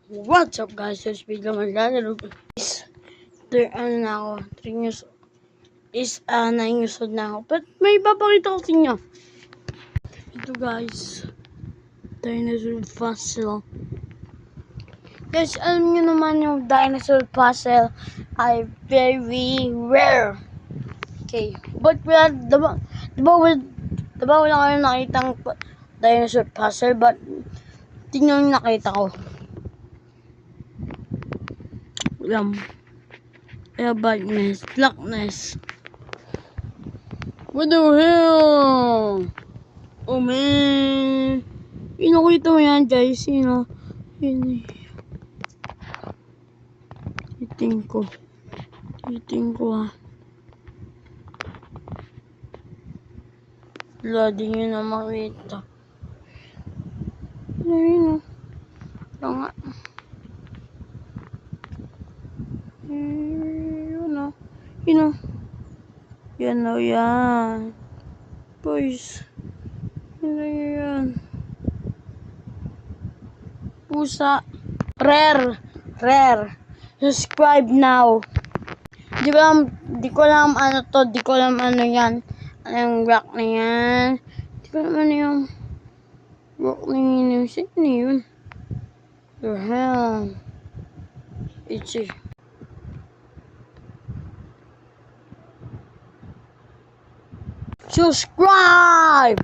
What's up guys? It's bigla maglalaro. Ano na ako, 3 years is 9 years old na ako. But may papakita ko sa inyo. Ito guys, dinosaur fossil. Guys, alam nyo naman yung dinosaur fossil ay very rare. Okay, but diba wala kayo nakitang dinosaur fossil, but tingnan yung nakita ko. Blackness. What the hell? Oh man. Nakita mo yan guys, Titing ko Wala din yun na makita. Ayun o. Nga. Yan o yan. Boys. Yan. Pusa. Rare. Subscribe now. Di ko alam ano to. Di ko alam ano yan. Anong rock na yan. Di ko alam ano yung rock na yun. Sino yun? The hell. Itchy. Subscribe!